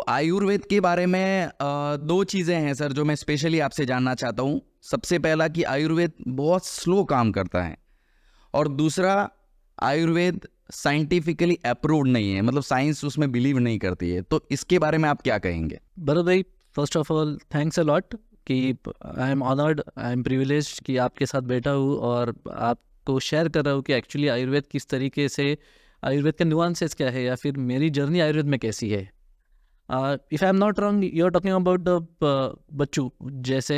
आयुर्वेद के बारे में दो चीज़ें हैं सर जो मैं स्पेशली आपसे जानना चाहता हूँ। सबसे पहला कि आयुर्वेद बहुत स्लो काम करता है, और दूसरा आयुर्वेद साइंटिफिकली अप्रूव्ड नहीं है, मतलब साइंस उसमें बिलीव नहीं करती है। तो इसके बारे में आप क्या कहेंगे? भरत भाई, first of all thanks a lot कि I am honoured, I am privileged कि आपके साथ बैठा हूँ और आपको शेयर कर रहा हूँ कि एक्चुअली आयुर्वेद किस तरीके से, आयुर्वेद के नुआंसेस क्या है या फिर मेरी जर्नी आयुर्वेद में कैसी है। If I am not wrong, you are talking about the बच्चू, जैसे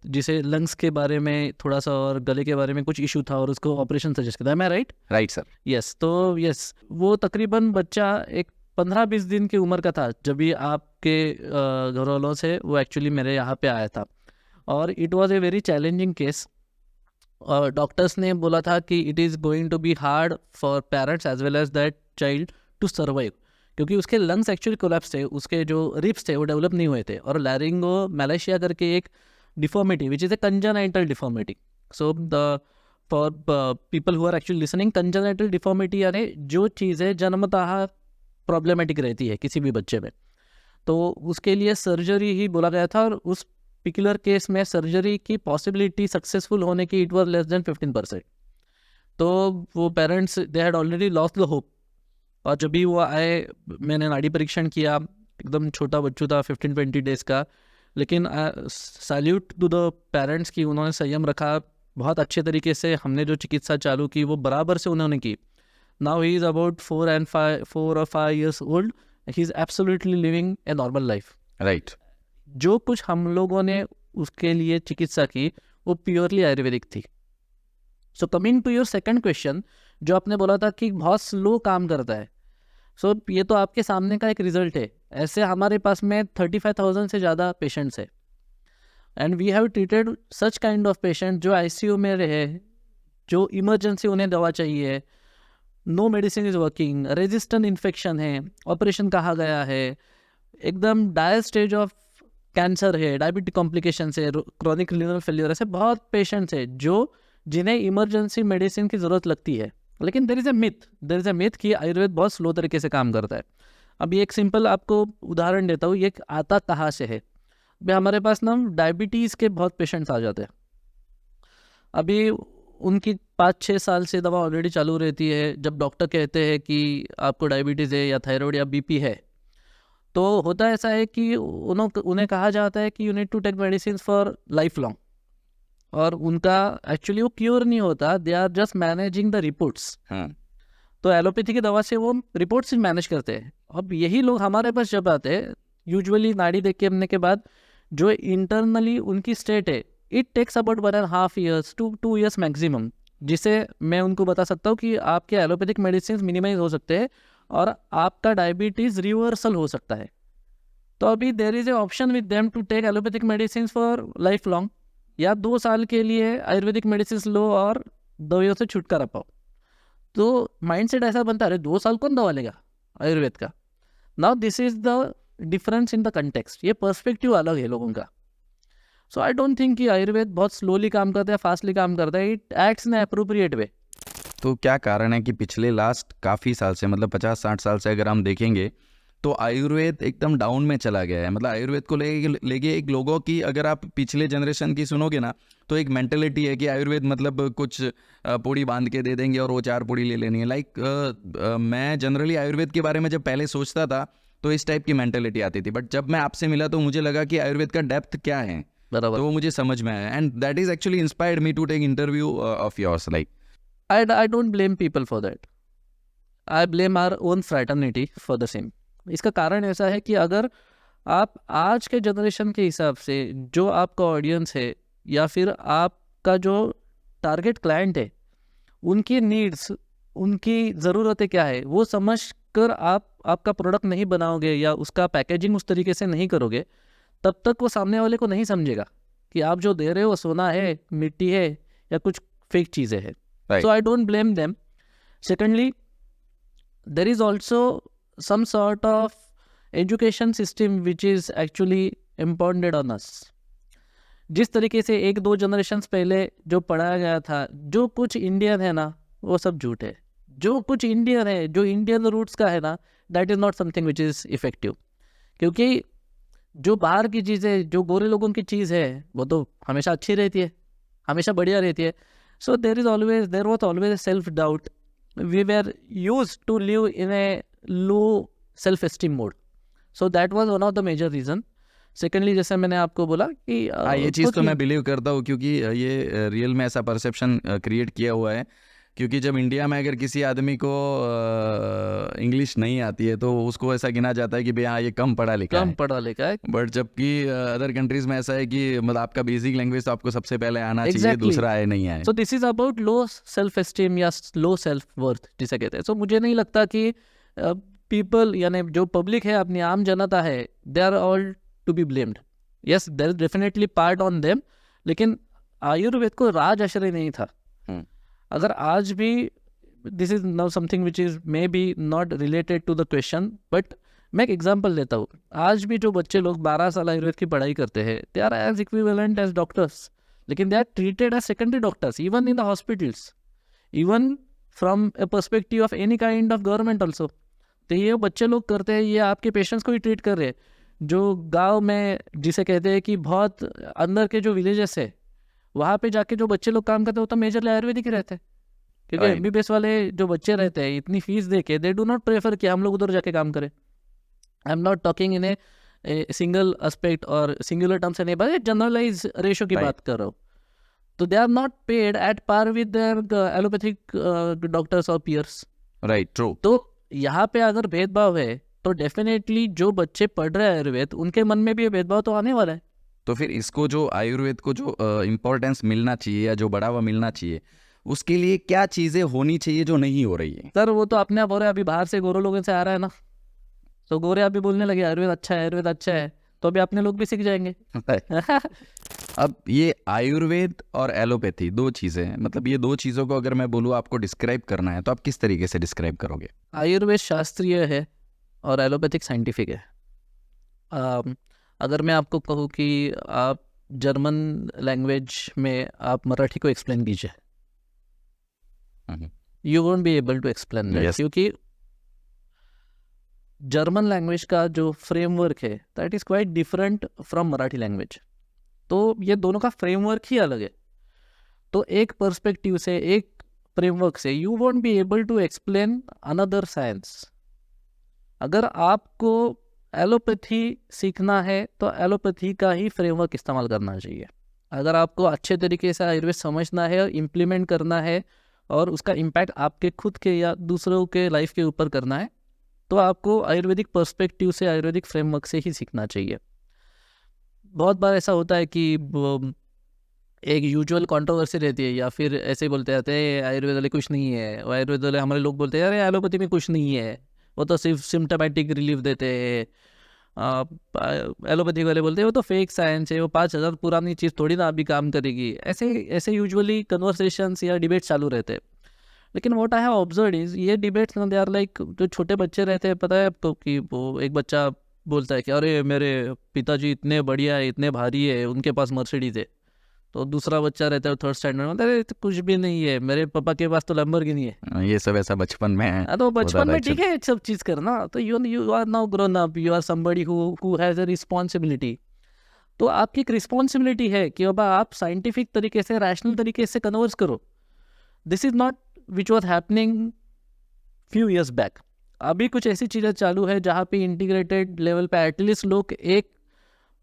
जिसे लंग्स के बारे में थोड़ा सा और गले के बारे में कुछ इशू था और उसको ऑपरेशन सजेस्ट किया, मैं राइट? Right sir. यस, तो यस, वो तकरीबन बच्चा एक 15-20 दिन की उम्र का था जब भी आपके घर वालों से वो एक्चुअली मेरे यहाँ पे आया था, और it was a very challenging case. और डॉक्टर्स ने बोला था कि it is going to be hard for parents as well as that child to survive, क्योंकि उसके लंग्स एक्चुअली कोलैप्स थे, उसके जो रिब्स थे वो डेवलप नहीं हुए थे, और लैरिंगो मलेशिया करके एक deformity which is a congenital deformity. So the for people who are actually listening, congenital deformity यानी जो चीज़ें जन्मतः प्रॉब्लमेटिक रहती है किसी भी बच्चे में, तो उसके लिए सर्जरी ही बोला गया था, और उस पर्टिकुलर केस में सर्जरी की पॉसिबिलिटी सक्सेसफुल होने की इट वाज लेस देन 15%। तो वो parents they had already lost the hope, और जब भी वो आए मैंने नाड़ी परीक्षण किया, एकदम छोटा बच्चू था 15-20 डेज का, लेकिन सैल्यूट टू द पेरेंट्स कि उन्होंने संयम रखा, बहुत अच्छे तरीके से हमने जो चिकित्सा चालू की वो बराबर से उन्होंने की। Now he is about 4 or 5 years old, he is absolutely living a normal life. Right. जो कुछ हम लोगों ने उसके लिए चिकित्सा की वो प्योरली आयुर्वेदिक थी। So coming to your second question, जो आपने बोला था कि बहुत स्लो काम करता है, सो ये तो आपके सामने का एक रिजल्ट है। ऐसे हमारे पास में 35,000 से ज़्यादा पेशेंट्स है, and we have treated such kind of patient जो आईसीयू में रहे, जो इमरजेंसी उन्हें दवा चाहिए, no medicine is working, resistant infection है, ऑपरेशन कहा गया है, एकदम डायर स्टेज ऑफ कैंसर है, डायबिटिक कॉम्प्लिकेशंस है, क्रॉनिक रीनल फेलियर, ऐसे बहुत पेशेंट्स है जो जिन्हें इमरजेंसी मेडिसिन की ज़रूरत लगती है। लेकिन देयर इज़ अ मिथ कि आयुर्वेद बहुत स्लो तरीके से काम करता है। अभी एक सिंपल आपको उदाहरण देता हूँ, ये आता कहाँ से है। अभी हमारे पास ना डायबिटीज़ के बहुत पेशेंट्स आ जाते हैं, अभी उनकी 5-6 साल से दवा ऑलरेडी चालू रहती है। जब डॉक्टर कहते हैं कि आपको डायबिटीज़ है या थायराइड या बीपी है, तो होता ऐसा है कि उन्हें कहा जाता है कि you need to take medicine for life long, और उनका एक्चुअली वो क्योर नहीं होता, they are just managing the reports. तो एलोपैथी की दवा से वो रिपोर्ट्स ही मैनेज करते हैं। अब यही लोग हमारे पास जब आते हैं, यूजुअली नाड़ी देख के हमने के बाद जो इंटरनली उनकी स्टेट है, it takes about 1.5 years to 2 years maximum, जिसे मैं उनको बता सकता हूँ कि आपके एलोपैथिक मेडिसिन मिनिमाइज हो सकते हैं और आपका डायबिटीज़ रिवर्सल हो सकता है। तो अभी there is a option with them to take allopathic medicine for life long, या 2 साल के लिए आयुर्वेदिक मेडिसिन लो और दवाइयों से छुटकारा पाओ। तो माइंडसेट ऐसा बनता है, अरे 2 साल कौन दवा लेगा आयुर्वेद का। Now this is the difference in the context, ये पर्सपेक्टिव अलग है लोगों का। सो आई डोंट थिंक कि आयुर्वेद बहुत स्लोली काम करता है, फास्टली काम करता है, it acts in appropriate way. तो क्या कारण है कि पिछले लास्ट काफ़ी साल से, मतलब 50-60 साल से अगर हम देखेंगे तो आयुर्वेद एकदम डाउन में चला गया है। मतलब आयुर्वेद को लेके एक लोगों की, अगर आप पिछले जनरेशन की सुनोगे ना, तो एक मेंटेलिटी है कि आयुर्वेद मतलब कुछ पूड़ी बांध के दे देंगे और वो 4 पूड़ी ले लेनी है। मैं जनरली आयुर्वेद के बारे में जब पहले सोचता था तो इस टाइप की मेंटेलिटी आती थी, बट जब मैं आपसे मिला तो मुझे लगा कि आयुर्वेद का डेप्थ क्या है, तो वो मुझे समझ में आया, and that is actually inspired me to take interview of yours. Like I don't blame people for that. I blame our own fraternity for the same. इसका कारण ऐसा है कि अगर आप आज के जनरेशन के हिसाब से जो आपका ऑडियंस है या फिर आपका जो टारगेट क्लाइंट है, उनकी नीड्स, उनकी ज़रूरतें क्या है, वो समझ कर आप आपका प्रोडक्ट नहीं बनाओगे या उसका पैकेजिंग उस तरीके से नहीं करोगे, तब तक वो सामने वाले को नहीं समझेगा कि आप जो दे रहे हो सोना है, मिट्टी है या कुछ फेक चीज़ें हैं। Right. So I don't blame them. Secondly, there is also some sort of education system which is actually impounded on us. जिस तरीके से 1-2 जनरेशन्स पहले जो पढ़ाया गया था, जो कुछ इंडियन है ना वो सब झूठ है। जो कुछ इंडियन है, जो इंडियन रूट्स का है ना, that is not something which is effective. क्योंकि जो बाहर की चीज़ें, जो गोरे लोगों की चीज़ है, वो तो हमेशा अच्छी रहती है, हमेशा बढ़िया रहती है. So there was always self doubt. We were use to live in a low self esteem mode. So that was one of the major reason. Secondly, जैसे मैंने आपको बोला कि हाँ, ये चीज़ कुछ तो भी मैं बिलीव करता हूँ, क्योंकि ये रियल में ऐसा परसेप्शन क्रिएट किया हुआ है. क्योंकि जब इंडिया में अगर किसी आदमी को इंग्लिश नहीं आती है तो उसको ऐसा गिना जाता है कि भाई हाँ, ये कम पढ़ा लिखा कम है. पढ़ा लिखा है. बट जबकि अदर कंट्रीज में ऐसा है कि मतलब आपका बेसिक लैंग्वेज तो आपको सबसे पहले आना चाहिए, Exactly. दूसरा आए नहीं आए. So this is about low self esteem या लो सेल्फ वर्थ जिसे कहते हैं. सो मुझे नहीं लगता कि पीपल यानी जो पब्लिक है, अपनी आम जनता है, they are all to be blamed. Yes, there is definitely part on them. लेकिन आयुर्वेद को राज आश्रय नहीं था. हम्म. अगर आज भी, this is now something which is may be not related to the question, but मैं एक एग्जांपल देता हूँ. आज भी जो बच्चे लोग 12 साल आयुर्वेद की पढ़ाई करते हैं, they are as equivalent as doctors, लेकिन they are treated as secondary doctors even in the hospitals, even from a perspective of any kind of government also. तो ये बच्चे लोग करते हैं, ये आपके पेशेंट्स को ही ट्रीट कर रहे हैं. जो गांव में जिसे कहते हैं कि बहुत अंदर के जो विलेजेस है, वहाँ पे जाके जो बच्चे लोग काम करते हैं वो तो मेजरली आयुर्वेदिक ही रहते हैं. क्योंकि Right. एमबीबीएस वाले जो बच्चे रहते हैं, इतनी फीस दे के दे डू नॉट प्रेफर कि हम लोग उधर जाके काम करें. आई am not talking in a single aspect और सिंगुलर टर्म से नहीं, बस जनरलाइज रेशो की Right. बात कर रहा हूँ. तो they are not paid at par with their allopathic doctors और पियर्स. Right, true. तो यहाँ पे अगर भेदभाव है तो डेफिनेटली जो बच्चे पढ़ रहे हैं आयुर्वेद, उनके मन में भी ये भेदभाव तो आने वाला है. तो फिर इसको जो आयुर्वेद को जो इम्पोर्टेंस मिलना चाहिए या जो बढ़ावा मिलना चाहिए, उसके लिए क्या चीज़ें होनी चाहिए जो नहीं हो रही है? सर वो तो अपने आप हो रहा है. अभी बाहर से गोरे लोगों से आ रहा है ना, तो गोरे अभी बोलने लगे आयुर्वेद अच्छा है, आयुर्वेद अच्छा है, तो अभी अपने लोग भी सीख जाएंगे. अब ये आयुर्वेद और एलोपैथी दो चीज़ें हैं, मतलब ये दो चीज़ों को अगर मैं बोलूँ आपको डिस्क्राइब करना है तो आप किस तरीके से डिस्क्राइब करोगे? आयुर्वेद शास्त्रीय है और एलोपैथिक साइंटिफिक है. अगर मैं आपको कहूँ कि आप जर्मन लैंग्वेज में आप मराठी को एक्सप्लेन कीजिए, you won't be able to explain that. Yes. क्योंकि जर्मन लैंग्वेज का जो फ्रेमवर्क है that is quite different from Marathi language. तो ये दोनों का फ्रेमवर्क ही अलग है. तो एक पर्सपेक्टिव से, एक फ्रेमवर्क से you won't be able to explain another science. अगर आपको एलोपैथी सीखना है तो एलोपैथी का ही फ्रेमवर्क इस्तेमाल करना चाहिए. अगर आपको अच्छे तरीके से आयुर्वेद समझना है और इम्प्लीमेंट करना है और उसका इम्पैक्ट आपके खुद के या दूसरों के लाइफ के ऊपर करना है, तो आपको आयुर्वेदिक पर्सपेक्टिव से, आयुर्वेदिक फ्रेमवर्क से ही सीखना चाहिए. बहुत बार ऐसा होता है कि एक यूजुअल कंट्रोवर्सी रहती है, या फिर ऐसे ही बोलते रहते हैं आयुर्वेद वाले कुछ नहीं है, और आयुर्वेद वाले हमारे लोग बोलते हैं अरे एलोपैथी में कुछ नहीं है, वो तो सिर्फ सिम्टोमेटिक रिलीफ देते हैं. एलोपैथी वाले बोलते हैं वो तो फेक साइंस है, वो 5,000 पुरानी चीज़ थोड़ी ना अभी काम करेगी. ऐसे ऐसे यूजुअली कन्वर्सेशंस या डिबेट चालू रहते हैं. लेकिन what I have observed is ये डिबेट्स दे आर लाइक, जो छोटे बच्चे रहते हैं, पता है आपको कि वो एक बच्चा बोलता है कि अरे मेरे पिताजी इतने बढ़िया है, इतने भारी है, उनके पास मर्सिडीज है. तो दूसरा बच्चा रहता है थर्ड स्टैंडर्ड में, अरे तो कुछ भी नहीं है, मेरे पापा के पास तो लैम्बोर्गिनी है. ये सब ऐसा बचपन में है. तो बचपन होता में था ठीक है सब चीज़ करना. तो you are now grown up, you are somebody who has a responsibility. तो आपकी एक रिस्पॉन्सिबिलिटी है कि अब आप साइंटिफिक तरीके से, रैशनल तरीके से कन्वर्स करो. This is not which was happening few years back. अभी कुछ ऐसी चीज़ें चालू है जहाँ पे इंटीग्रेटेड लेवल पे एटलीस्ट लोग एक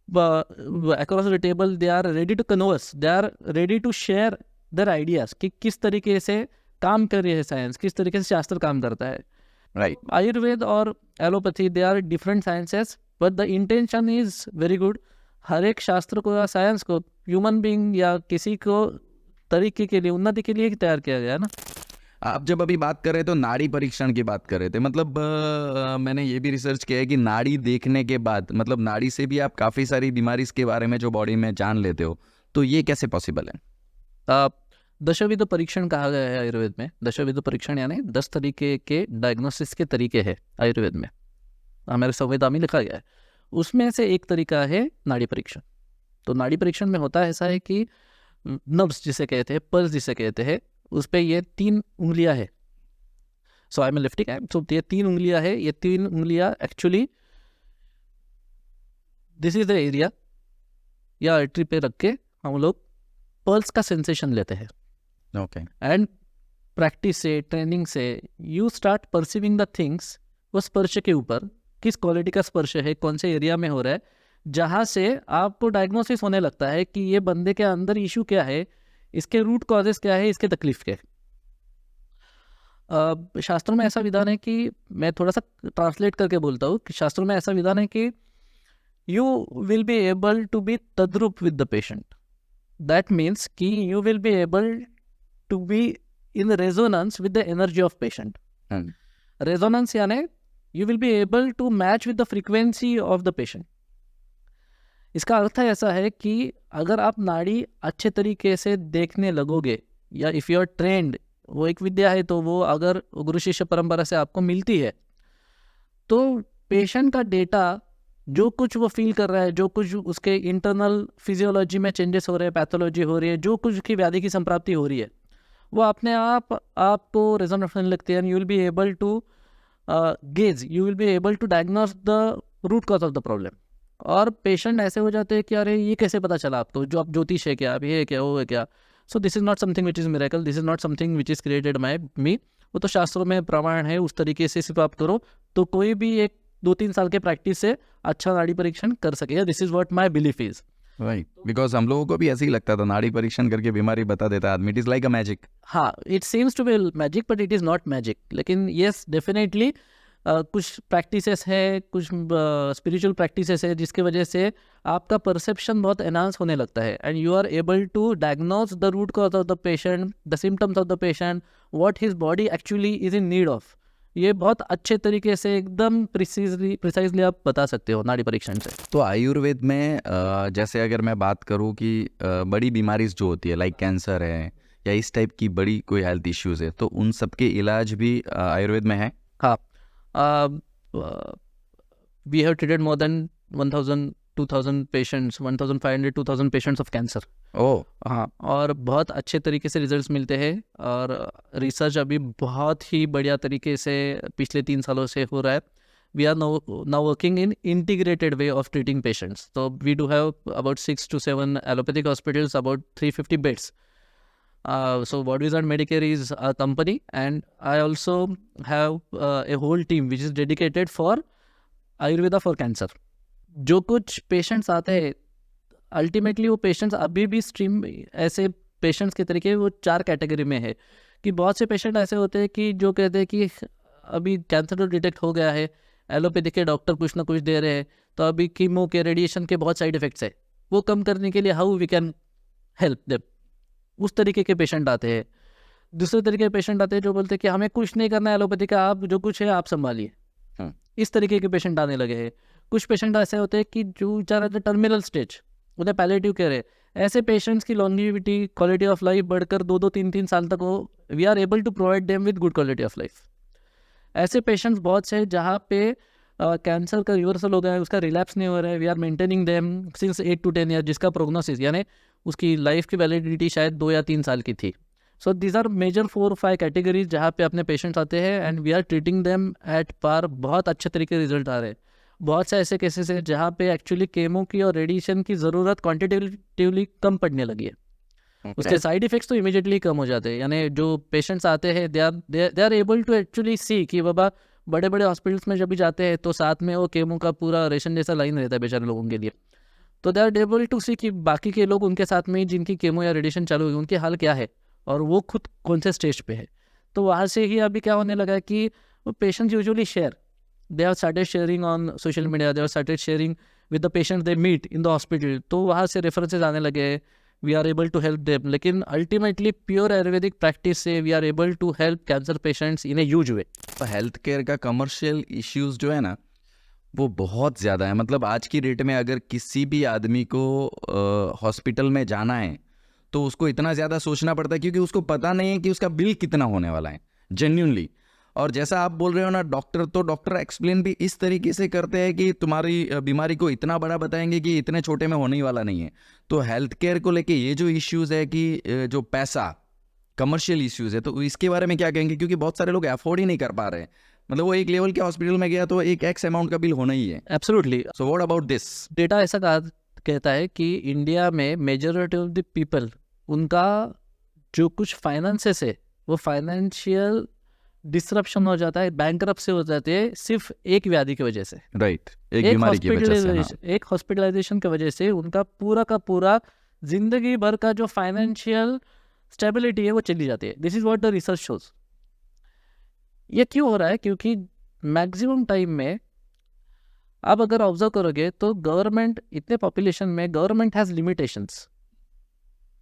across the table they are ready to converse, they are ready to share their ideas कि किस तरीके से काम कर रही है साइंस, किस तरीके से शास्त्र काम करता है. राइट. आयुर्वेद और allopathy they are different sciences, but the intention is very good. हर एक शास्त्र को या साइंस को ह्यूमन बीइंग या किसी को तरीके के लिए, उन्नति के लिए तैयार किया गया है ना. आप जब अभी बात कर रहे थे तो नाड़ी परीक्षण की बात कर रहे थे, मतलब मैंने ये भी रिसर्च किया है कि नाड़ी देखने के बाद, मतलब नाड़ी से भी आप काफ़ी सारी बीमारी के बारे में जो बॉडी में जान लेते हो, तो ये कैसे पॉसिबल है? दशविध परीक्षण कहा गया है आयुर्वेद में. दशविध परीक्षण यानी 10 तरीके के डायग्नोसिस के तरीके हैं आयुर्वेद में, हमारे संविधान में लिखा गया है. उसमें से एक तरीका है नाड़ी परीक्षण. तो नाड़ी परीक्षण में होता है ऐसा है कि नब्स जिसे कहते हैं, पल्स जिसे कहते हैं, उस पर ये 3 उंगलियां है. सो आई एम लिफ्टिंग, तो ये 3 उंगलियां है. ये 3 उंगलियां actually this is the area, या आर्टरी पे रख के हम लोग पल्स का सेंसेशन लेते हैं. ओके. एंड प्रैक्टिस से, ट्रेनिंग से you start perceiving the things. वो स्पर्श के ऊपर किस क्वालिटी का स्पर्श है, कौन से एरिया में हो रहा है, जहाँ से आपको डायग्नोसिस होने लगता है कि ये बंदे के अंदर इशू क्या है, इसके रूट कॉजेस क्या है, इसके तकलीफ क्या है. शास्त्रों में ऐसा विधान है कि, मैं थोड़ा सा ट्रांसलेट करके बोलता हूँ कि शास्त्रों में ऐसा विधान है कि you will be able to be तद्रुप with the patient. That means कि you will be able to be in resonance with the energy of patient. Resonance यानी you will be able to match with the frequency of the patient. इसका अर्थ ऐसा है कि अगर आप नाड़ी अच्छे तरीके से देखने लगोगे, या इफ़ यू आर ट्रेंड, वो एक विद्या है, तो वो अगर गुरु शिष्य परंपरा से आपको मिलती है, तो पेशेंट का डेटा, जो कुछ वो फील कर रहा है, जो कुछ उसके इंटरनल फिजियोलॉजी में चेंजेस हो रहे हैं, पैथोलॉजी हो रही है, जो कुछ की व्याधि की संप्राप्ति हो रही है, वो अपने आप आपको रेजोनेट होने लगती है. And you will be able to gauge, you will be able to diagnose the root cause of the problem. और पेशेंट ऐसे हो जाते हैं कि अरे ये कैसे पता चला आपको, जो आप ज्योतिष है क्या, अब ये है क्या, वो है क्या. So this is not something which is miracle, this is not something which is created by me. वो तो शास्त्रों में प्रमाण है, उस तरीके से सिर्फ आप करो तो कोई भी एक 2-3 साल के प्रैक्टिस से अच्छा नाड़ी परीक्षण कर सकेगा. This is what my belief is. Right, because हम लोगों को भी ऐसे ही लगता था, नाड़ी परीक्षण करके बीमारी बता देता है आदमी. It is like a magic. हाँ, it seems to be magic but it is not magic. लेकिन येस, डेफिनेटली कुछ प्रैक्टिसेस है, कुछ स्पिरिचुअल प्रैक्टिसेस है, जिसकी वजह से आपका परसेप्शन बहुत एनहांस होने लगता है. And you are able to diagnose the root cause of the patient, the symptoms of the patient, what his body actually is in need of. ये बहुत अच्छे तरीके से, एकदम प्रिसाइजली आप बता सकते हो नाड़ी परीक्षण से. तो आयुर्वेद में जैसे अगर मैं बात करूँ कि बड़ी बीमारी जो होती है, लाइक कैंसर है या इस टाइप की बड़ी कोई हेल्थ इश्यूज है, तो उन सब के इलाज भी आयुर्वेद में है. हाँ, we have treated more than 1000-2000 patients, 1500-2000 patients of cancer. ओह. हाँ, और बहुत अच्छे तरीके से रिजल्ट्स मिलते हैं. और रिसर्च अभी बहुत ही बढ़िया तरीके से पिछले 3 सालों से हो रहा है. We are now working in integrated way of treating patients. So we do have about 6 to 7 allopathic hospitals, about 350 beds. So Bodywizard Medicare is a company, and I also have a whole team which is dedicated for Ayurveda for cancer. जो कुछ patients आते हैं, ultimately वो patients अभी भी stream, ऐसे patients के तरीके वो 4 कैटेगरी में है. कि बहुत से पेशेंट ऐसे होते हैं कि जो कहते हैं कि अभी कैंसर तो डिटेक्ट हो गया है, एलोपैथी के डॉक्टर कुछ ना कुछ दे रहे हैं, तो अभी कीमो के, रेडिएशन के बहुत साइड इफेक्ट्स है, वो कम करने के लिए how we can help them. उस तरीके के पेशेंट आते हैं. दूसरे तरीके के पेशेंट आते हैं जो बोलते हैं कि हमें कुछ नहीं करना है एलोपैथी का, आप जो कुछ है आप संभालिए. इस तरीके के पेशेंट आने लगे हैं. कुछ पेशेंट ऐसे होते हैं कि जो बेचारा टर्मिनल स्टेज, उन्हें पैलेटिव केयर है. ऐसे पेशेंट्स की लॉन्जिविटी, क्वालिटी ऑफ लाइफ बढ़कर 2-2, 3-3 साल तक वो, we are able to provide them with good quality of life. ऐसे पेशेंट्स बहुत से जहाँ पे कैंसर का रिवर्सल हो गया है, उसका रिलैप्स नहीं हो रहा है, we are maintaining them since 8 to 10 year, जिसका प्रोग्नोसिस यानी उसकी लाइफ की वैलिडिटी शायद 2 या 3 साल की थी. So these are major 4 or 5 categories जहाँ पे अपने पेशेंट्स आते हैं, and we are treating them at par. बहुत अच्छे तरीके रिजल्ट आ रहे हैं. बहुत से ऐसे केसेस हैं जहाँ पे एक्चुअली केमो की और रेडिएशन की ज़रूरत क्वान्टिटेटिवली कम पड़ने लगी है. उसके साइड इफेक्ट्स तो इमीडिएटली कम हो जाते हैं. यानी जो पेशेंट्स आते हैं, they are able to actually see कि बाबा बड़े बड़े हॉस्पिटल्स में जब भी जाते हैं तो साथ में वो केमो का पूरा रेशन जैसा लाइन रहता है बेचारे लोगों के लिए. तो दे आर एबल टू सी कि बाकी के लोग उनके साथ में जिनकी केमो या रेडिएशन चालू हुई, उनकी हाल क्या है और वो खुद कौन से स्टेज पे है. तो वहाँ से ही अभी क्या होने लगा है कि वो patients usually share, they have started sharing on social media, they have started sharing with the patients they meet in the hospital. तो वहाँ से रेफरेंसेज आने लगे, we are able to help them. लेकिन अल्टीमेटली प्योर आयुर्वेदिक प्रैक्टिस से we are able to help cancer patients in a huge way. तो health care का commercial issues जो है ना, वो बहुत ज़्यादा है. मतलब आज की डेट में अगर किसी भी आदमी को हॉस्पिटल में जाना है तो उसको इतना ज़्यादा सोचना पड़ता है, क्योंकि उसको पता नहीं है कि उसका बिल कितना होने वाला है जेन्युइनली. और जैसा आप बोल रहे हो ना, डॉक्टर एक्सप्लेन भी इस तरीके से करते हैं कि तुम्हारी बीमारी को इतना बड़ा बताएंगे कि इतने छोटे में होने ही वाला नहीं है. तो हेल्थ केयर को लेके ये जो इश्यूज़ है कि जो पैसा, कमर्शियल इश्यूज़ है, तो इसके बारे में क्या कहेंगे? क्योंकि बहुत सारे लोग अफोर्ड ही नहीं कर पा रहे हैं. मतलब वो एक लेवल के हॉस्पिटल में गया तो एक एक्स अमाउंट का बिल होना ही है. Absolutely. So what about this? Data ऐसा कहता है कि इंडिया में मेजॉरिटी ऑफ द पीपल, उनका जो कुछ फाइनेंसेस है वो फाइनेंशियल डिसरप्शन हो जाता है, बैंकरप्ट से हो जाते हैं सिर्फ एक व्याधि की वजह से. राइट, एक बीमारी की वजह से. हाँ. एक हॉस्पिटलाइजेशन की वजह से उनका पूरा का पूरा जिंदगी भर का जो फाइनेंशियल स्टेबिलिटी है वो चली जाती है. This is what the research shows. ये क्यों हो रहा है? क्योंकि मैक्सिमम टाइम में आप अगर ऑब्जर्व करोगे तो गवर्नमेंट, इतने पॉपुलेशन में गवर्नमेंट हैज लिमिटेशंस,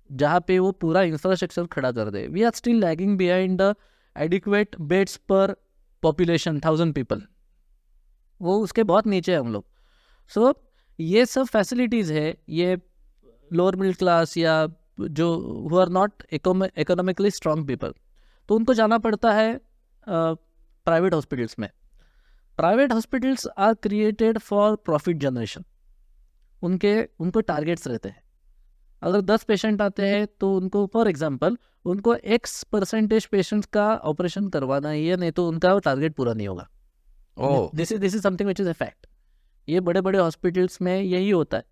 जहाँ पे वो पूरा इंफ्रास्ट्रक्चर खड़ा कर दे. We are still lagging behind the adequate beds per population 1000 people. वो उसके बहुत नीचे है हम लोग. सो ये सब फैसिलिटीज़ है, ये लोअर मिडिल क्लास या जो who are not economically strong people, तो उनको जाना पड़ता है प्राइवेट हॉस्पिटल्स में. Private hospitals are created for profit generation. उनको टारगेट्स रहते हैं. अगर 10 पेशेंट आते हैं तो उनको, फॉर एग्जांपल, उनको X% पेशेंट्स का ऑपरेशन करवाना ही है, नहीं तो उनका टारगेट पूरा नहीं होगा. Oh, this is something which is a fact. ये बड़े बड़े हॉस्पिटल्स में यही होता है.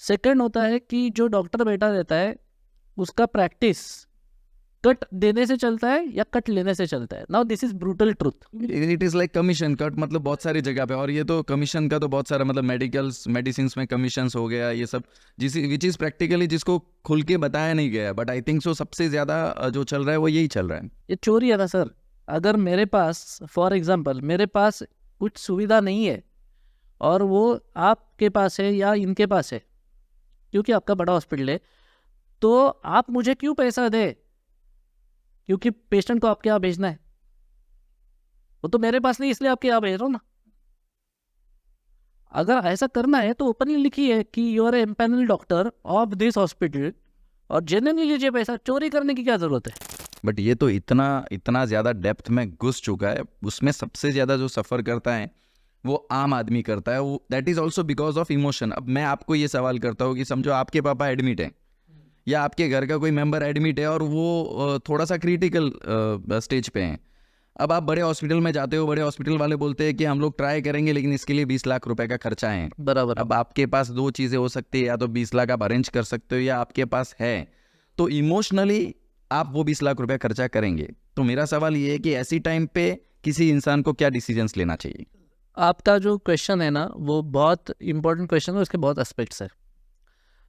सेकंड होता है कि जो डॉक्टर बैठा रहता है उसका प्रैक्टिस कट देने से चलता है या कट लेने से चलता है. Now this is brutal truth. It is like commission cut, मतलब बहुत सारी जगह पे. और ये तो कमीशन का तो बहुत सारा, मतलब मेडिसिन में कमीशन हो गया, ये सब विच इज प्रैक्टिकली जिसको खुल के बताया नहीं गया. बट आई थिंक सो सबसे ज्यादा जो चल रहा है वो यही चल रहा है. ये चोरी है ना सर. अगर मेरे पास, फॉर एग्जांपल, मेरे पास कुछ सुविधा नहीं है और वो आपके पास है या इनके पास है, क्योंकि आपका बड़ा हॉस्पिटल है, तो आप मुझे क्यों पैसा दे? क्योंकि पेशेंट को आपके यहाँ भेजना है. वो तो मेरे पास नहीं, इसलिए आपके यहाँ भेज रहा हूँ ना. अगर ऐसा करना है तो ओपनली लिखिए कि you are empanelled doctor of this hospital और जेन्युइनली लीजिए पैसा. चोरी करने की क्या जरूरत है? बट ये तो इतना ज़्यादा डेप्थ में घुस चुका है. उसमें सबसे ज़्यादा जो सफ़र करता है वो आम आदमी करता है. वो that is also because of emotion. अब मैं आपको ये सवाल करता हूँ कि समझो आपके पापा एडमिट हैं या आपके घर का कोई मेंबर एडमिट है और वो थोड़ा सा क्रिटिकल स्टेज पे हैं. अब आप बड़े हॉस्पिटल में जाते हो, बड़े हॉस्पिटल वाले बोलते हैं कि हम लोग ट्राई करेंगे लेकिन इसके लिए 20 लाख रुपए का खर्चा है. बराबर. अब आपके पास दो चीज़ें हो सकती है, या तो 20 लाख आप अरेंज कर सकते हो या आपके पास है तो इमोशनली आप वो 20 लाख रुपए खर्चा करेंगे. तो मेरा सवाल ये है कि ऐसी टाइम पे किसी इंसान को क्या डिसीजंस लेना चाहिए? आपका जो क्वेश्चन है ना वो बहुत इंपॉर्टेंट क्वेश्चन है. उसके बहुत एस्पेक्ट्स है.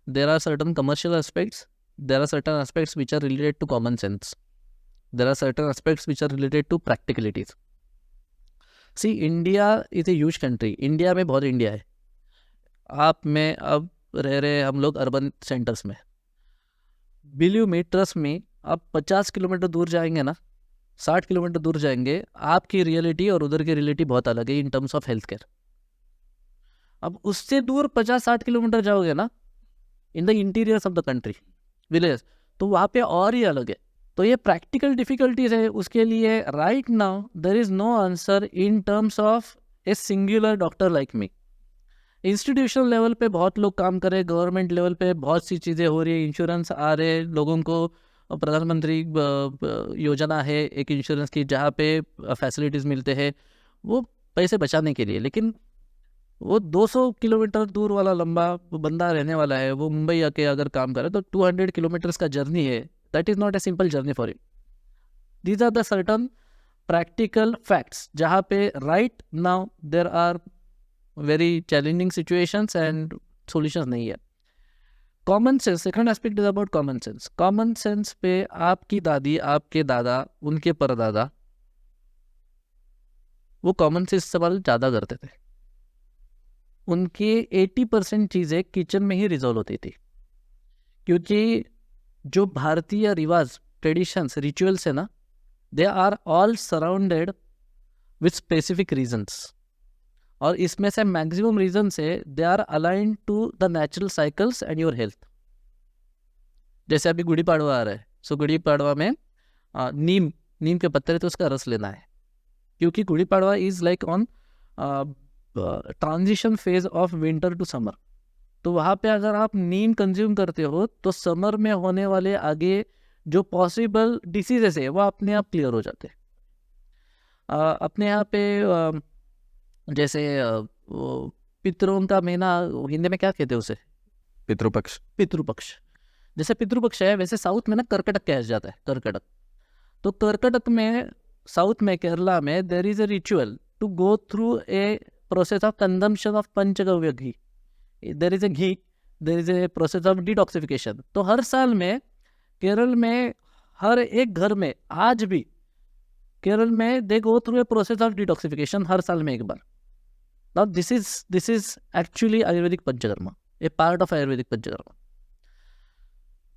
There are certain commercial aspects, there are certain aspects which are related to common sense, there are certain aspects which are related to practicalities. See, India is a huge country. India में बहुत India है. आप में अब रह रहे हम लोग अर्बन सेंटर्स में. बिलीव मी, ट्रस्ट मी, आप 50 किलोमीटर दूर जाएंगे ना, 60 किलोमीटर दूर जाएंगे, आपकी रियलिटी और उधर की रियलिटी बहुत अलग है इन टर्म्स ऑफ हेल्थ केयर. अब उससे दूर 50-60 किलोमीटर जाओगे ना, in the interiors of the country, village, तो वहाँ पे और ही अलग है. तो ये प्रैक्टिकल डिफिकल्टीज है. उसके लिए right now there is no answer in terms of a singular doctor like me. Institutional level पे बहुत लोग काम कर रहे हैं, गवर्नमेंट लेवल पे बहुत सी चीज़ें हो रही है, इंश्योरेंस आ रहे हैं लोगों को. प्रधानमंत्री योजना है एक इंश्योरेंस की, जहाँ पे फैसिलिटीज़ मिलते हैं वो पैसे बचाने के लिए. लेकिन वो 200 किलोमीटर दूर वाला लंबा बंदा रहने वाला है, वो मुंबई आके अगर काम करे तो 200 किलोमीटर्स का जर्नी है. That is not a simple journey for him. These are the certain practical facts जहाँ पे right now there are very challenging situations and solutions नहीं है. Common sense, second aspect is about common sense. Common sense पे आपकी दादी, आपके दादा, उनके परदादा, वो कॉमन सेंस इस्तेमाल ज़्यादा करते थे. उनकी 80% चीज़ें किचन में ही रिजॉल्व होती थी, क्योंकि जो भारतीय रिवाज, ट्रेडिशंस, रिचुअल्स है ना, they are all surrounded with specific reasons. और इसमें से मैक्सिमम रीजन से they are align to the natural cycles and your health. जैसे अभी गुड़ी पाड़वा आ रहा है, सो गुड़ी पाड़वा में नीम के पत्ते तो उसका रस लेना है, क्योंकि Gudi Padwa is like on transition phase of winter to summer. तो वहाँ पे अगर आप नीम कंज्यूम करते हो तो समर में होने वाले आगे जो पॉसिबल डिसीजेस है वो अपने आप क्लियर हो जाते हैं. अपने यहाँ पे जैसे वो पितरों का महीना हिंदी में क्या कहते हैं उसे? पितृपक्ष। पितृपक्ष। जैसे पितृपक्ष है वैसे साउथ में ना कर्कटक कहा जाता है, कर्कटक। तो कर्कटक में, साउथ में, केरला में there is a ritual to go through a process of consumption of panchagavya ghee. There is a ghee, there is a process of detoxification. तो हर साल में केरल में हर एक घर में आज भी केरल में they go through a process of detoxification हर साल में एक बार। Now this is actually Ayurvedic panchakarma, a part of Ayurvedic panchakarma.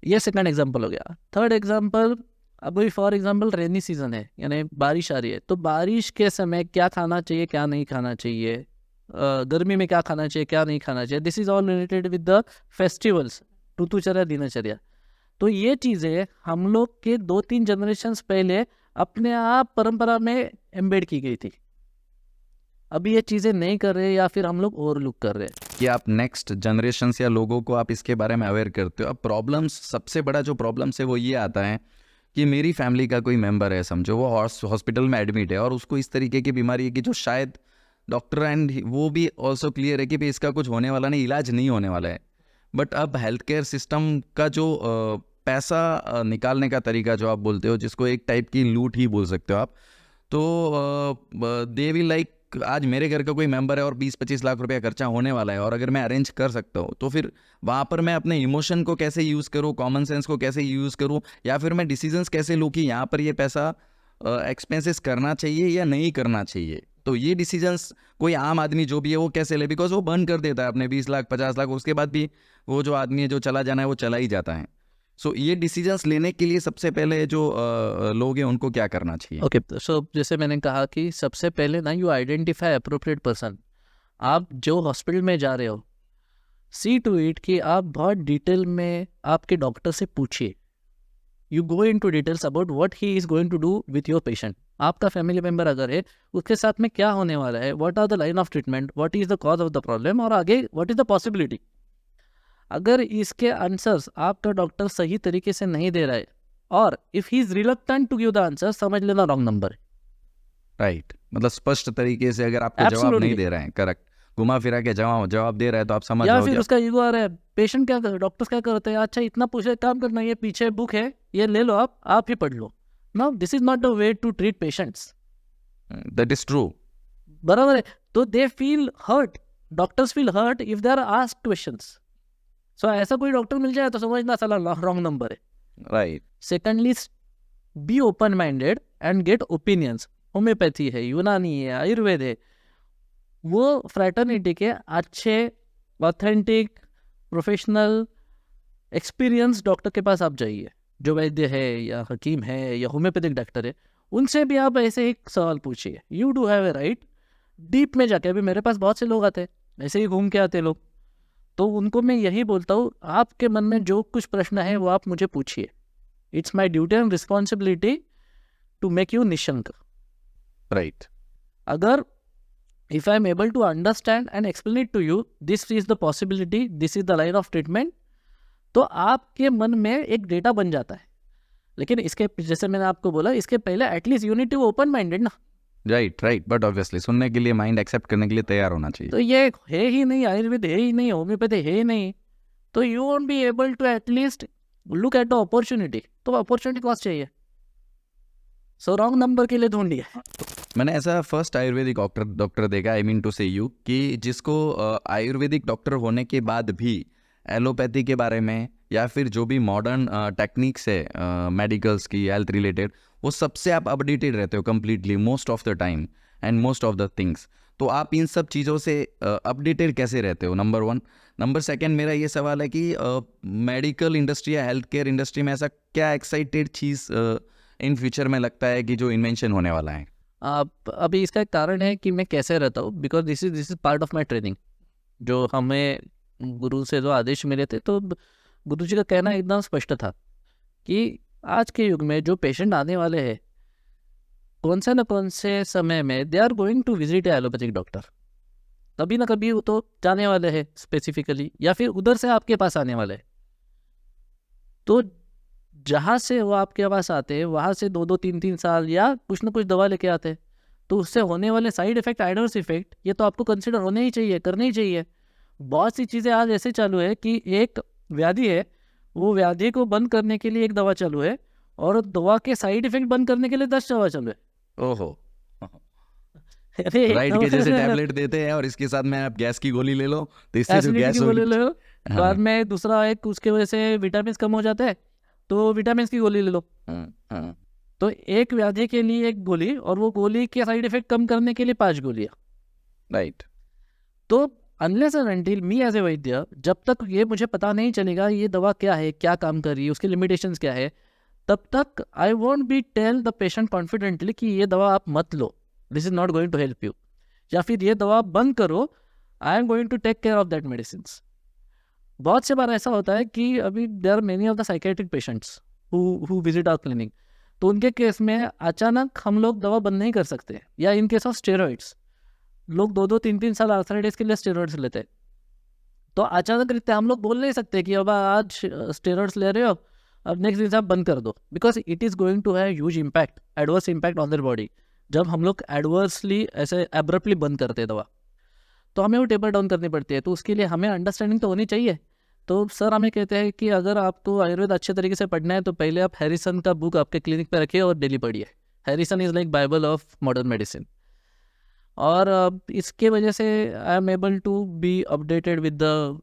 ये सेकंड एग्जांपल हो गया। थर्ड एग्जांपल, अभी फॉर एग्जांपल रेनी सीजन है, यानी बारिश आ रही है, तो बारिश के समय क्या खाना चाहिए, क्या नहीं खाना चाहिए, गर्मी में क्या खाना चाहिए, क्या नहीं खाना चाहिए, this is all related with the festivals, ऋतुचर्या, दिनचर्या। तो ये चीज़ें हम लोग के 2-3 जनरेशन्स पहले अपने आप परंपरा में एम्बेड की गई थी। अभी ये चीज़ें नहीं कर रहे या फिर हम लोग ओवरलुक कर रहे हैं। कि आप नेक्स्ट जनरेशन या लोगों को आप इसके बारे में अवेयर करते हो। अब प्रॉब्लम्स, सबसे बड़ा जो प्रॉब्लम्स है वो ये आता है कि मेरी फैमिली का कोई मेंबर है, समझो वो हॉस्पिटल में एडमिट है और उसको इस तरीके की बीमारी है कि जो शायद डॉक्टर एंड वो भी ऑल्सो क्लियर है कि भाई इसका कुछ होने वाला नहीं, इलाज नहीं होने वाला है। बट अब हेल्थ केयर सिस्टम का जो पैसा निकालने का तरीका जो आप बोलते हो, जिसको एक टाइप की लूट ही बोल सकते हो आप, तो दे विल लाइक, आज मेरे घर का कोई मेंबर है और 20-25 लाख रुपया खर्चा होने वाला है और अगर मैं अरेंज कर सकता हूँ तो फिर वहाँ पर मैं अपने इमोशन को कैसे यूज़ करूँ, कॉमन सेंस को कैसे यूज़ करूँ, या फिर मैं डिसीजंस कैसे लूँ कि यहाँ पर ये पैसा एक्सपेंसेस करना चाहिए या नहीं करना चाहिए। तो ये डिसीजंस कोई आम आदमी जो भी है वो कैसे ले, बिकॉज वो बर्न कर देता है अपने 20 लाख 50 लाख, उसके बाद भी वो जो आदमी है जो चला जाना है वो चला ही जाता है। सो ये डिसीजंस लेने के लिए सबसे पहले जो लोग हैं उनको क्या करना चाहिए? ओके, सो जैसे मैंने कहा कि सबसे पहले ना यू आइडेंटिफाई अप्रोप्रिएट पर्सन। आप जो हॉस्पिटल में जा रहे हो, सी टू इट कि आप बहुत डिटेल में आपके डॉक्टर से पूछिए। You go into details about what he is going to do with your patient. आपका फैमिली मेंबर अगर है, उसके साथ में क्या होने वाला है, what are the line of treatment, what is the cause of the problem, और आगे व्हाट इज द पॉसिबिलिटी। अगर इसके आंसर्स आपका डॉक्टर सही तरीके से नहीं दे रहा है और if he is reluctant to give the answer, समझ लेना रॉन्ग नंबर है। राइट, मतलब स्पष्ट तरीके से अगर आपको जवाब नहीं दे रहा है, करेक्ट, घुमा फिरा के जवाब दे रहा है, तो आप समझ या जाओ फिर कि उसका ईगो आ रहा है। पेशेंट क्या कर, डॉक्टर्स क्या करते हैं, अच्छा इतना पूछे, काम करना, ये पीछे बुक है, ये ले लो, आप ही पढ़ लो। No, this is not the way to treat patients. That is true. बराबर है। तो they feel hurt, doctors feel hurt if they are asked questions. So ऐसा कोई डॉक्टर मिल जाए तो समझना साला रॉन्ग नंबर है। Right. Secondly, be open minded and get opinions. Homeopathy है, यूनानी है, आयुर्वेद है, वो फ्रैटर्निटी के अच्छे, ऑथेंटिक, प्रोफेशनल, एक्सपीरियंस डॉक्टर के पास आप जाइए, जो वैद्य है या हकीम है या होम्योपैथिक डॉक्टर है। उनसे भी आप ऐसे एक सवाल पूछिए। You do have a right deep में जाके। अभी मेरे पास बहुत से लोग आते हैं, ऐसे ही घूम के आते लोग, तो उनको मैं यही बोलता हूँ, आपके मन में जो कुछ प्रश्न है वो आप मुझे पूछिए। It's my duty and responsibility to make you निशंक। राइट। अगर if I am able to understand and explain it to you, this is the possibility, this is the line of treatment, तो आपके मन में एक डेटा बन जाता है। लेकिन इसके, जैसे मैंने आपको बोला, इसके पहले at least you need to open minded ना। राइट राइट, बट ऑब्वियसली सुनने के लिए, माइंड एक्सेप्ट करने के लिए तैयार होना चाहिए। तो ये है ही नहीं, आयुर्वेद है ही नहीं, होम्योपैथी है ही नहीं, तो you won't be able to at least look at the opportunity. तो अपॉर्चुनिटी कॉस्ट चाहिए। सो रॉन्ग नंबर के लिए ढूंढिए। मैंने ऐसा फर्स्ट आयुर्वेदिक डॉक्टर देखा, आई मीन टू से यू, कि जिसको आयुर्वेदिक डॉक्टर होने के बाद भी एलोपैथी के बारे में या फिर जो भी मॉडर्न टेक्निक्स है मेडिकल्स की, हेल्थ रिलेटेड, वो सबसे आप अपडेटेड रहते हो completely, most of the time and most of the things. तो आप इन सब चीज़ों से अपडेटेड कैसे रहते हो, नंबर 1। नंबर 2, मेरा ये सवाल है कि मेडिकल इंडस्ट्री या हेल्थ केयर इंडस्ट्री में ऐसा क्या एक्साइटेड चीज़ इन फ्यूचर में लगता है कि जो इन्वेंशन होने वाला है? अभी इसका एक कारण है कि मैं कैसे रहता हूँ, because this is part of my training. जो हमें गुरु से जो आदेश मिले थे, तो गुरु जी का कहना एकदम स्पष्ट था कि आज के युग में जो पेशेंट आने वाले हैं, कौन से न कौन से समय में they are going to visit a allopathic doctor. कभी ना कभी वो तो जाने वाले हैं स्पेसिफिकली, या फिर उधर से आपके पास आने वाले हैं। तो जहाँ से वो आपके पास आते हैं, वहाँ से 2-2, 3-3 साल या कुछ ना कुछ दवा लेके आते हैं। तो उससे होने वाले साइड इफेक्ट, एडवर्स इफेक्ट, ये तो आपको कंसिडर होने ही चाहिए, करने ही चाहिए। बहुत सी चीज़ें आज ऐसे चालू है कि एक व्याधि है, वो व्याधि को बंद करने के लिए एक दवा चालू है, और दवा के साइड इफेक्ट बंद करने के लिए 10 दवा चालू है। ओहो, अरे राइट, के जैसे टैबलेट देते हैं और इसके साथ में आप गैस की गोली ले लो, तो इससे जो एसिडिटी गैस की गोली होगी। ले लो, हाँ, बाद में दूसरा एक उसके वजह से विटामिन कम हो जाते हैं, तो विटामिन की गोली ले लो। हाँ, हाँ, तो एक व्याधि के लिए एक गोली, और वो गोली के साइड इफेक्ट कम करने के लिए 5 गोलियां। राइट। तो unless and until me as a vaidya, जब तक ये मुझे पता नहीं चलेगा ये दवा क्या है, क्या काम कर रही है, उसके लिमिटेशंस क्या है, तब तक I won't be tell the patient confidently कि ये दवा आप मत लो, this is not going to help you, या फिर ये दवा बंद करो, I am going to take care of that medicine. बहुत से बार ऐसा होता है कि अभी there are many of the psychiatric patients who visit our clinic, तो उनके केस में अचानक हम लोग दवा बंद नहीं कर सकते, या इन केस ऑफ स्टेरॉइड्स, लोग 2-2, 3-3 साल आर्थराइटिस के लिए स्टेरॉइड्स लेते हैं। तो अचानक रहते हम लोग बोल नहीं सकते कि अब आज स्टेरॉइड्स ले रहे हो, अब नेक्स्ट दिन से आप बंद कर दो, because it is going to have huge impact, adverse impact on their body. जब हम लोग एडवर्सली ऐसे एब्रप्टली बंद करते हैं दवा, तो हमें वो टेपर डाउन करनी पड़ती है। तो उसके लिए हमें अंडरस्टैंडिंग तो होनी चाहिए। तो सर हमें कहते हैं कि अगर आपको आयुर्वेद अच्छे तरीके से पढ़ना है, तो पहले आप हैरिसन का बुक आपके क्लिनिक पे रखिए और डेली पढ़िए। Harrison is like bible of modern medicine. और इसके वजह से I am able to be updated with the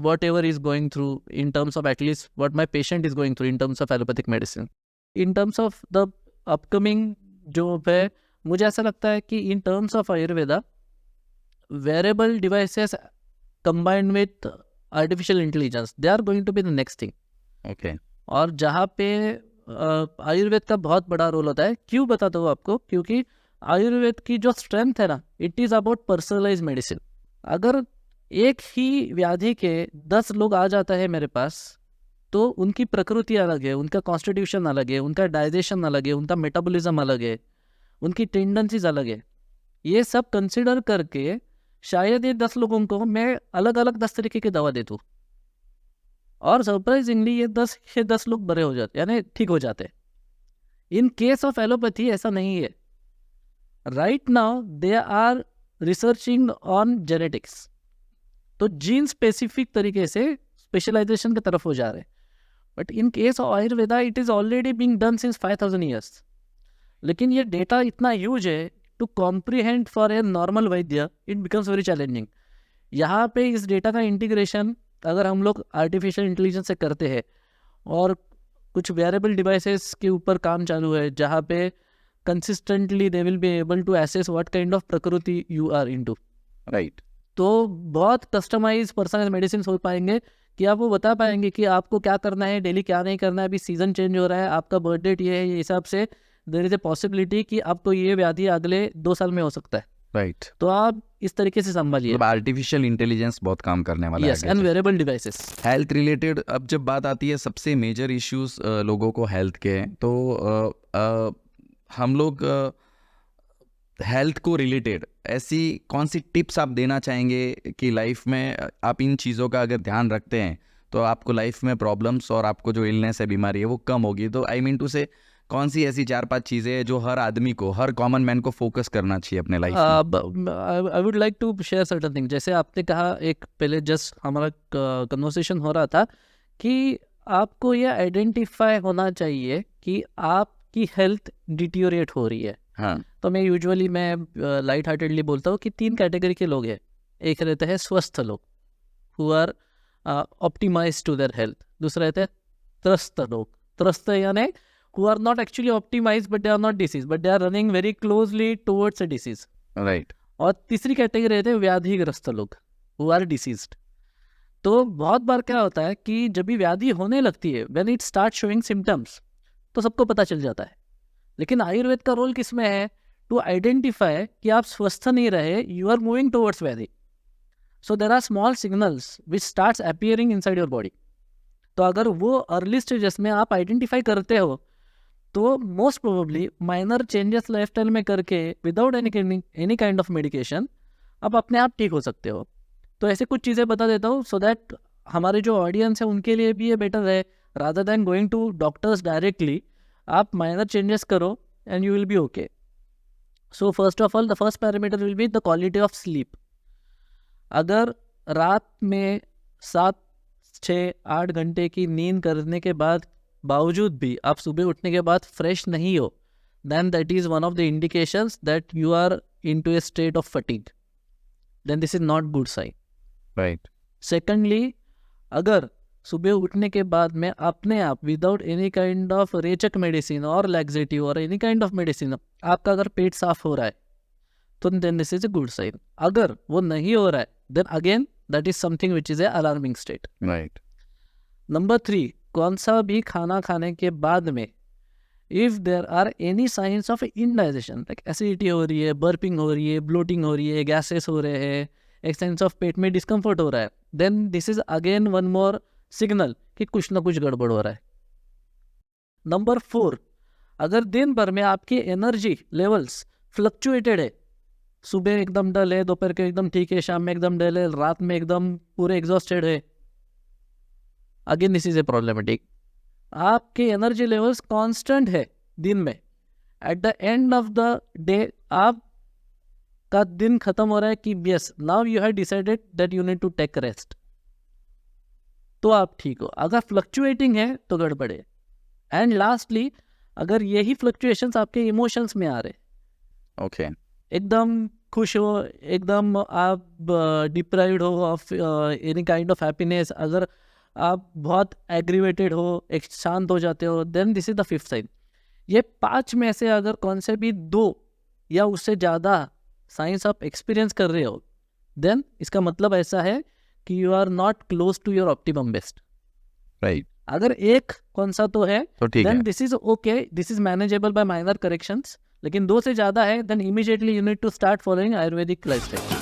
whatever is going through in terms of at least what my patient is going through in terms of allopathic medicine. In terms of the upcoming जो है, मुझे ऐसा लगता है कि in terms of Ayurveda, wearable devices combined with artificial intelligence, they are going to be the next thing. Okay. और जहाँ पे आयुर्वेद का बहुत बड़ा रोल होता है, क्यों बताता हूँ आपको, क्योंकि आयुर्वेद की जो स्ट्रेंथ है ना, it is about personalize medicine. अगर एक ही व्याधि के 10 लोग आ जाता है मेरे पास, तो उनकी प्रकृति अलग है, उनका कॉन्स्टिट्यूशन अलग है, उनका डाइजेशन अलग है, उनका मेटाबॉलिज्म अलग है, उनकी टेंडेंसीज अलग है। ये सब कंसिडर करके शायद ये 10 लोगों को मैं अलग अलग 10 तरीके की दवा दे दूँ, और सरप्राइजिंगली ये 10 लोग बड़े हो जाते, यानी ठीक हो जाते। इन केस ऑफ एलोपैथी ऐसा नहीं है। Right now they are researching on genetics, तो जीन स्पेसिफिक तरीके से स्पेशलाइजेशन की तरफ हो जा रहे हैं। But in case of Ayurveda it is already being done since 5000 years. लेकिन ये डेटा इतना ह्यूज है, to comprehend for a normal vaidya it becomes very challenging. यहाँ पे इस डेटा का इंटीग्रेशन अगर हम लोग आर्टिफिशियल इंटेलिजेंस से करते हैं, और कुछ वेरेबल डिवाइसेस के ऊपर काम चालू है, जहाँ पे consistently they will be able to assess what kind of prakriti you are into, right. तो बहुत कस्टमाइज पर्सनलाइज मेडिसिन हो पाएंगे कि आप वो बता पाएंगे कि आपको क्या करना है, डेली क्या नहीं करना है, अभी सीजन चेंज हो रहा है, आपका बर्थ डेट ये है, ये हिसाब से देयर इज ए पॉसिबिलिटी कि आपको ये व्याधि अगले 2 साल में हो सकता है। राइट। तो आप इस तरीके से संभालिए। मतलब आर्टिफिशियल इंटेलिजेंस बहुत काम करने वाला है yes, and wearable devices. Health related अब जब बात आती है, सबसे मेजर इश्यूज लोगों को हेल्थ के हैं, तो हम लोग हेल्थ को रिलेटेड ऐसी कौन सी टिप्स आप देना चाहेंगे कि लाइफ में आप इन चीज़ों का अगर ध्यान रखते हैं तो आपको लाइफ में प्रॉब्लम्स और आपको जो इलनेस है, बीमारी है, वो कम होगी। तो आई मीन टू से कौन सी ऐसी 4-5 चीज़ें हैं जो हर आदमी को, हर कॉमन मैन को फोकस करना चाहिए अपने लाइफ में? I would like to share certain thing. जैसे आपने कहा, एक पहले जस्ट हमारा कन्वर्सेशन हो रहा था कि आपको ये आइडेंटिफाई होना चाहिए कि आपकी हेल्थ डिटीरियोरेट हो रही है। हाँ। तो मैं यूजुअली लाइट हार्टेडली बोलता हूँ कि 3 कैटेगरी के लोग हैं। एक रहते हैं स्वस्थ लोग, who are optimize to their health. दूसरा रहते हैं त्रस्त लोग। त्रस्त यानी who are not actually optimized but they are not disease, but they are running very closely towards a disease. Right. और तीसरी कैटेगरी रहते हैं व्याधिग्रस्त लोग, who are diseased. तो बहुत बार क्या होता है कि जब भी व्याधि होने लगती है, when it starts showing symptoms, तो सबको पता चल जाता है। लेकिन आयुर्वेद का रोल किसमें है? टू आइडेंटिफाई कि आप स्वस्थ नहीं रहे, यू आर मूविंग टुवर्ड्स व्याधि। So there are small signals which starts appearing inside your body. तो अगर वो अर्ली स्टेजेस में आप आइडेंटिफाई करते हो, तो most probably minor changes lifestyle में करके without any kind of medication आप अपने आप ठीक हो सकते हो। तो ऐसे कुछ चीज़ें बता देता हूँ, सो दैट हमारे जो ऑडियंस है उनके लिए भी ये बेटर है, rather than going to doctors directly. आप माइनर चेंजेस करो and you will be okay. So first of all the first parameter will be the quality of sleep. अगर रात में 7, 6, 8 घंटे की नींद करने के बावजूद भी आप सुबह उठने के बाद फ्रेश नहीं हो, then that is one of the indications that you are into a state of fatigue. Then this is not good sign. Right. Secondly, अगर सुबह उठने के बाद में अपने आप विदाउट एनी काइंड ऑफ रेचक मेडिसिन और लैक्सेटिव और एनी काइंड ऑफ मेडिसिन आपका अगर पेट साफ हो रहा है तो then this is a good sign. अगर वो नहीं हो रहा है then again that is something which is a alarming state. Right. Number 3, कौन सा भी खाना खाने के बाद में if there are any signs of indigestion, like acidity हो रही है, बर्पिंग हो रही है, ब्लोटिंग हो रही है, गैसेस हो रहे हैं, एक सेंस ऑफ पेट में डिस्कम्फर्ट हो रहा है, then this is again one more signal कि कुछ ना कुछ गड़बड़ हो रहा है. नंबर 4, अगर दिन भर में आपकी एनर्जी लेवल्स फ्लक्चुएटेड है, सुबह एकदम डल है, दोपहर के एकदम ठीक है, शाम में एकदम डल है, रात में एकदम पूरे एग्जॉस्टेड है, again this is a problematic. आपके एनर्जी लेवल्स कांस्टेंट है दिन में, at the end of the day आप का दिन खत्म हो रहा है कि yes now you have decided that you need to take rest, तो आप ठीक हो. अगर फ्लक्चुएटिंग है तो गड़बड़ है. एंड लास्टली, अगर यही फ्लक्चुएशंस आपके इमोशंस में आ रहे, ओके. एकदम खुश हो, एकदम आप डिप्राइव्ड हो of any kind of happiness, अगर आप बहुत एग्रीवेटेड हो, एक शांत हो जाते हो, then this is the 5th sign. ये 5 में से अगर कौन से भी 2 या उससे ज़्यादा साइंस आप एक्सपीरियंस कर रहे हो, देन इसका मतलब ऐसा है कि you are not close to your optimum best. Right. अगर एक कौन सा तो है तो ठीक देन है. This is okay, this is manageable by minor corrections. लेकिन 2 से ज़्यादा है then immediately you need to start following Ayurvedic lifestyle.